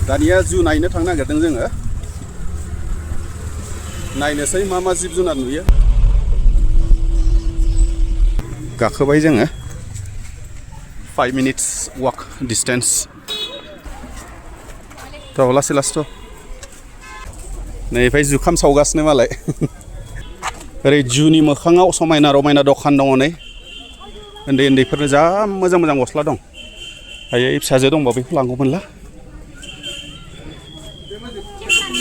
दानिया जु नायनो थांनो नागिरदों जोङो नायनोसै मा जिब जुनार नुयो गाखोबाय जोङो 5 minutes walk distance थ' लासै लासैथ' नैफ्राय जुखाम सावगासिनो मालाय ओरै जुनि मोखाङाव समायना रमायना दखान दङ नै उन्दै उन्दैफोरनो जा मोजां मोजां गस्ला दं आयै फिसाजो दंबा बेखौ लांगौमोनला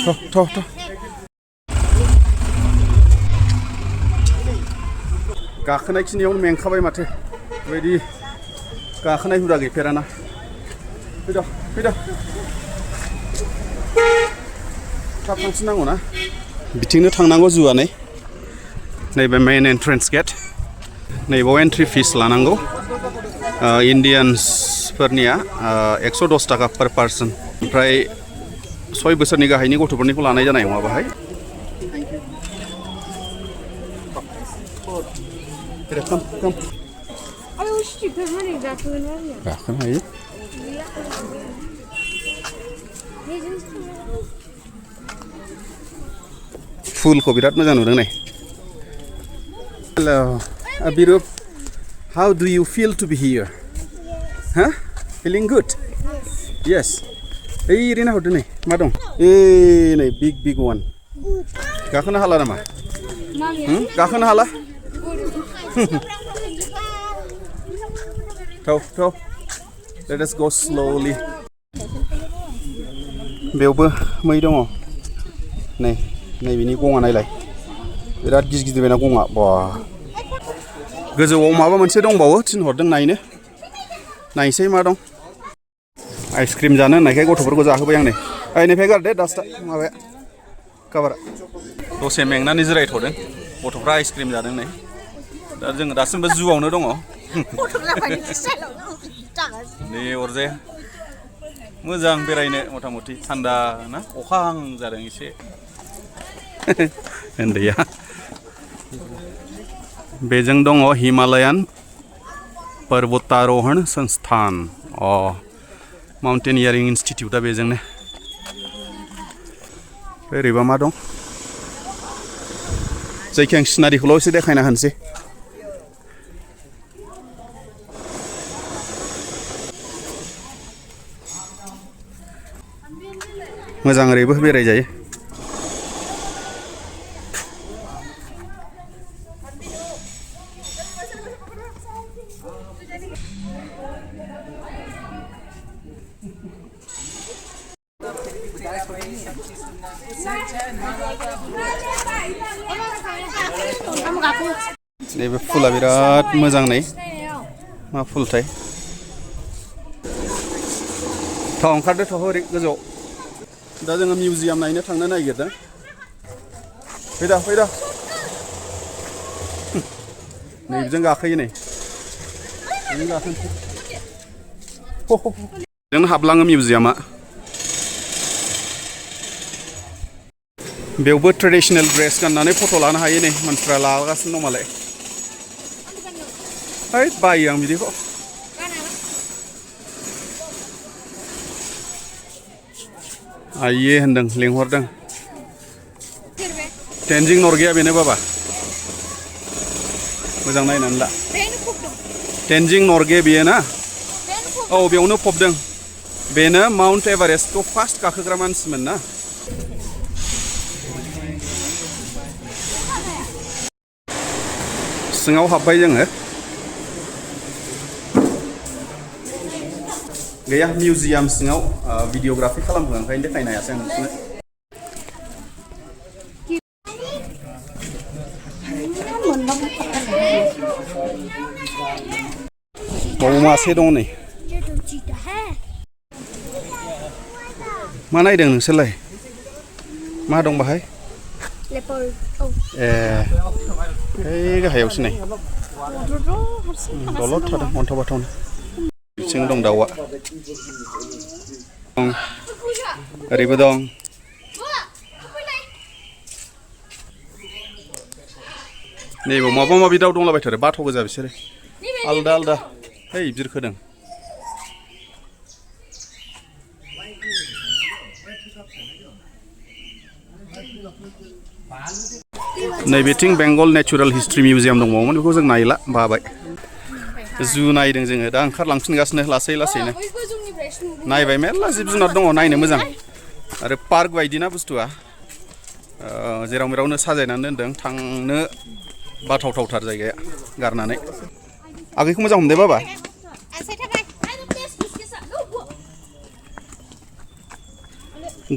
थ' गाखोनाय खिनियावनो मेंखाबाय माथो बेबायदि गाखोनाय हुदा गैफेराना फैद' थाब थांफिननांगौ ना बिथिंनो थांनांगौ जुवा नैबे मेइन एन्ट्रेन्स गेट नैबाव एन्ट्रि फिस लानांगौ इन्डियान्सफोरनिया 110 थाखा पार पार्सन ओमफ्राय 6 बोसोरनि गाहायनि गथ'फोरनिखौ लानाय जानाय नङा बाहाय गाखोनो हायो फुलखौ बिराद मोजां नुदों नै hello बिरुप how do you feel to be here huh feeling good yes ओइ ओरैनो हरदो नै मा दं नै big one गाखोनो हाला नामा गाखोनो हाला थौ let us go slowly बेयावबो मै दङ नै बिनि गङा नायलाय बिराद गिदिर बेना गङा बा गोजौआव माबा मोनसे दंबावो थिनहरदों नायसै मा दं आइसक्रिम जानो होननायखाय गथ'फोरखौ जाहोबाय आं नै ओइनिफ्राय गारदे दास्ता माबाया काबारा दसे मेंनानै जिरायथ'दों गथ'फ्रा आइसक्रिम जादों नै दा जोङो दासिमबो जुआवनो दङ नै अरजाया मोजां बेरायनो मथा मथि थान्दा ना अखा हां जादों एसे उन्दैया बेजों दङ हिमालयान पर्वतारोहण संस्थान माउन्टेनियारिं इन्सटिटिउटआ बेजोंनो ओरैबा मा दं जायखिया आं सिनारिखौल' एसे देखायना होनोसै मोजां ओरैबो बेरायजायो नैबे फुला बिराद मोजां नै मा फुलथाय ओंखारदो ओरै गोजौआव दा जोङो मिउजियाम नायनो थांनो नागिरदों फैदा नै बिजों गाखोयो नै बिजों गाखोनोसै जों हाबलाङो मिउजियामा बेयावबो ट्रेडिसनेल ड्रेस गाननानै फट' लानो हायो नै मानसिफ्रा लागासिनो दं मालाय है बायो आं बिदिखौ आइये होनदों लिंहरदों टेनजिं नर्गेया बेनो बाबा मोजां नायनानै ला टेनजिं नर्गे बेयो ना औ बेयावनो फबदों बेनो माउन्ट एभारेस्टखौ फार्स्ट गाखोग्रा मानसिमोन ना सिङाव हाबबाय जोङो गैया मिउजियाम सिङाव भिडिअग्राफि खालामो ओंखायनो देखायनो हायासै आं नोंसोरनो बाव मासे दं नै मा नायदों नोंसोरलाय मा दं बाहाय ए ओइ गाहायावसो नै दलद थादों अन्थाव बाथावनो बिथिं दं दाउआ ओरैबो दं नैबो माबा माबि दाउ दंलाबायथारो बाथ' गोजा बिसोरो आलदा है बिरखोदों नैबेथिं बेंगल नेचुरेल हिस्ट्रि मिउजियाम दंबावोमोन बेखौ जों नायला बाबाय जु नायदों जोङो दा ओंखारलांफिनगासिनो लासै लासैनो नायबाय मेरला जिब जुनार दङ नायनो मोजां आरो पार्क बायदिना बुस्थुआ जेराव मेरावनो साजायनानै दोनदों थांनो बाथावथावथार जायगाया गारनानै आगैखौ मोजां हमदे बाबा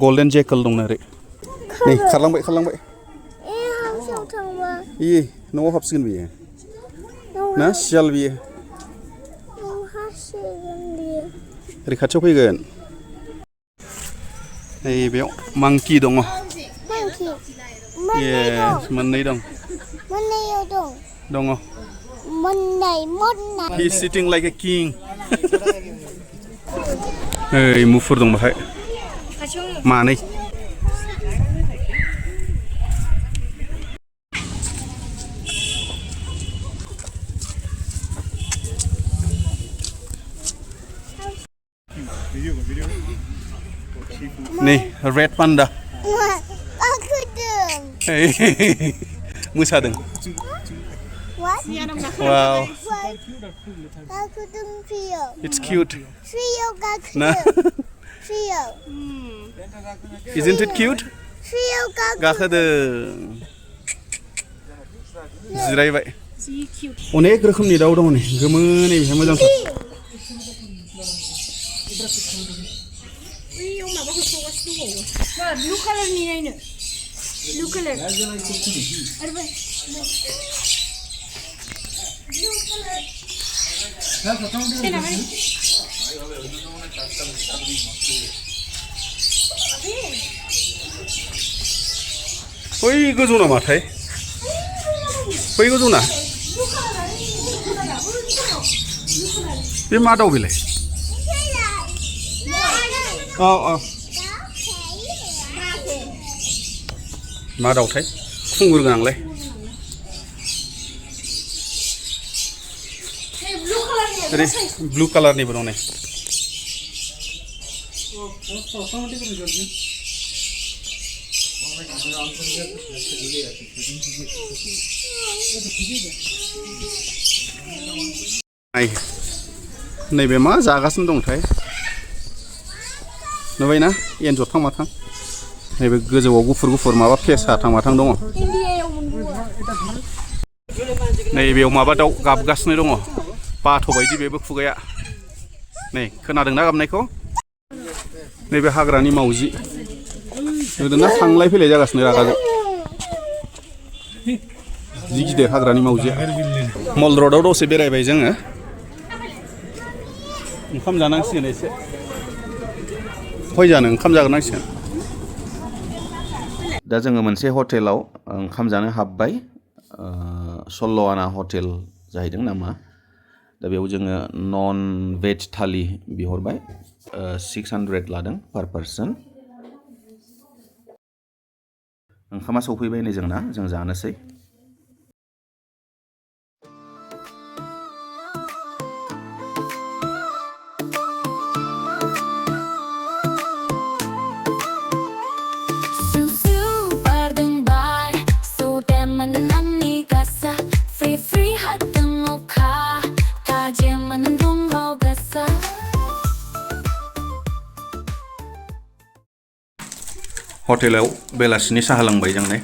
गल्डेन जेकल दं ओरै नै खारलांबाय खारलांबाय इye न'आव हाबसिगोन बियो ना सियाल बियो ओरै खाथियाव फैगोन नै बेयाव मांकि दङ yes मोननै दं दङ he is sitting like a king ओइ मुफुर दं बाहाय मानै नै रेड पान्डा मोसादों wow it's cute nah isn't it cute गाखोदों जिरायबाय अनेक रोखोमनि दाउ दङ नै गोमो नै बेहाय मोजांथार blue color ni naino blue color बै गोजौ नामाथाय बै गोजौ ना बे मा दाउ बेलाय औ औ मा दाउथाय खुंगुर गोनांलाय ओरै ब्लु कालारनिबो दं नै नैबे मा जागासिनो दंथाय नुबायना एन्जर थां माथां नैबे गोजौआव गुफुर गुफुर माबा फेसा थां माथां दङ नैबेयाव माबा दाउ गाबगासिनो दङ बाथ' बायदि बेबो खुगाया नै खोनादोंना गाबनायखौ नैबे हाग्रानि मावजि नुदोंना थांलाय फैलाय जागासिनो रागाजों जि गिदिर हाग्रानि मावजिया मल रडआव दसे बेरायबाय जोङो ओंखाम जानांसिगोन एसे हय जानो ओंखाम जाग्रोनांसिगोन दा जोङो मोनसे हटेलाव ओंखाम जानो हाबबाय सल्ल' आना हटेल जाहैदों नामा दा बेयाव जोङो नन भेज थालि बिहरबाय 600 लादों पार पार्सन ओंखामा सौफैबाय नै जोंना जों जानोसै हटेलाव बेलासिनि साहा लोंबाय जों नै